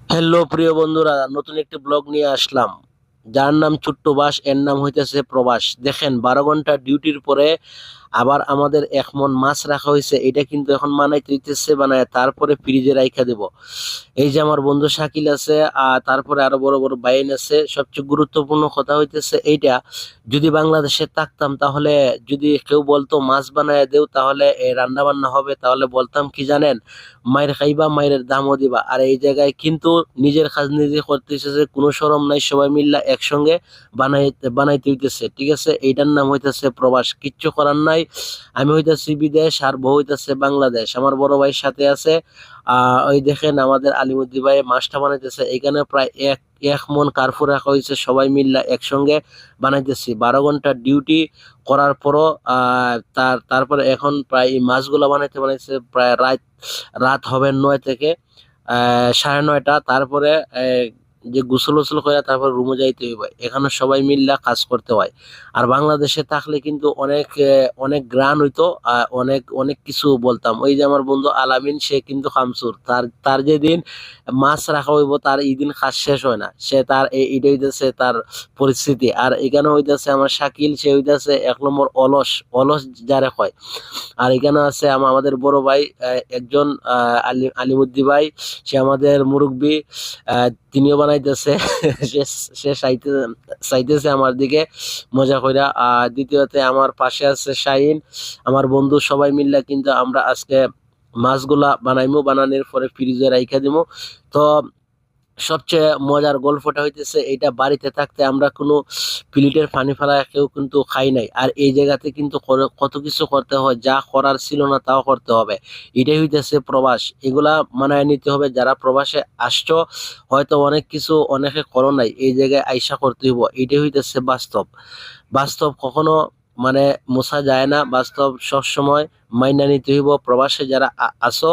Hello প্রিয় বন্ধুরা, নতুন একটি ব্লগ নিয়ে আসলাম। যার নাম ছোট্ট বাস, এর নাম হইতেছে প্রবাস। দেখেন, 12 ঘন্টা ডিউটির পরে আবার আমাদের 1 মণ মাছ রাখা হয়েছে। এটা কিন্তু এখন বানাইতে হইতেছে, বানায় তারপরে ফ্রিজে রাইখা দেব। এই যে আমার বন্ধু শাকিল আছে, আর তারপরে আরো বড় বড় বাইন আছে। সবচেয়ে গুরুত্বপূর্ণ কথা হইতেছে এইটা, যদি বাংলাদেশে থাকতাম তাহলে যদি কেউ বলতো মাছ বানায় দেও তাহলে রান্না বান্না হবে, তাহলে বলতাম কি জানেন, মায়ের খাইবা, মায়ের দামও দিবা। আর এই জায়গায় কিন্তু নিজের কাজ নিজে করতেছে, যে কোনো শরম নাই, সবাই মিল্লা একসঙ্গে বানাইতে হইতেছে। ঠিক আছে, এইটার নাম হইতেছে প্রবাস, কিচ্ছু করার নাই। আমি হইতেছি বিদেশ আর বউ হইতেছে বাংলাদেশ। আমার বড় ভাইয়ের সাথে আছে। ওই দেখেন আমাদের আলিমুদ্দি ভাই মাছটা বানাইতেছে। এখানে প্রায় এক এক মন কার্পু রাখা হয়েছে, সবাই মিল্লা একসঙ্গে বানাইতেছি। 12 ঘন্টা ডিউটি করার পরও তারপরে এখন প্রায় এই মাছগুলা বানাইতে বানাইছে প্রায় রাত রাত হবে 9 থেকে 9:30। তারপরে যে গোসল গোসল করে তারপর রুমে যাইতে হইব। এখানে সবাই মিল্লা কাজ করতে হয়। আর বাংলাদেশে থাকলে কিন্তু অনেক গ্রান হইতো, অনেক অনেক কিছু বলতাম। ওই যে আমার বন্ধু আলামিন, সে কিন্তু খামসুর, তার তার যেদিন মাছ রাখা হইব তার এই দিন কাজ শেষ হয় না। সে তার এইটা হইতেছে তার পরিস্থিতি। আর এখানে হইতেছে আমার শাকিল, সে হইতেছে 1 নম্বর অলস, অলস যারে কয়। আর এখানে আছে আমাদের বড় ভাই, একজন আলিমুদ্দি ভাই, সে আমাদের মুরব্বী। তিনিও বানাইতেছে। সে সে চাইতেছে আমার দিকে মজা কইরা। আর দ্বিতীয়তে আমার পাশে আছে শাহিন, আমার বন্ধু। সবাই মিললে কিন্তু আমরা আজকে মাছগুলা বানাইমু, বানানোর পরে ফ্রিজে রাইখা দিমু। তো সবচেয়ে মজার গল্পটা হইতেছে এইটা, বাড়িতে থাকতে আমরা কোনো প্লেটের পানি ফেলা কেউ কিন্তু খাই নাই। আর এই জায়গাতে কিন্তু কত কিছু করতে হয়, যা করার ছিল না তাও করতে হবে। এটাই হইতেছে প্রবাস। এগুলা মানায় নিতে হবে। যারা প্রবাসে আসছো, হয়তো অনেক কিছু অনেকে করো নাই, এই জায়গায় আইসা করতে হইব। এটাই হইতেছে বাস্তব। বাস্তব কখনো মানে মোছা যায় না, বাস্তব সবসময় মাইনা নিতে হইব। প্রবাসে যারা আসো,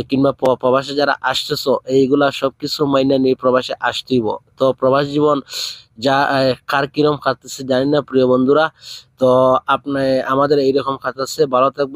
কিংবা প্রবাসে যারা আসতেছো, এইগুলা সবকিছু মাইনা নিয়ে প্রবাসে আসতে হইব। তো প্রবাস জীবন যা কার কিরম কাটতেছে জানি না প্রিয় বন্ধুরা। তো আপনি আমাদের এইরকম কাটতেছে। ভালো থাকবেন।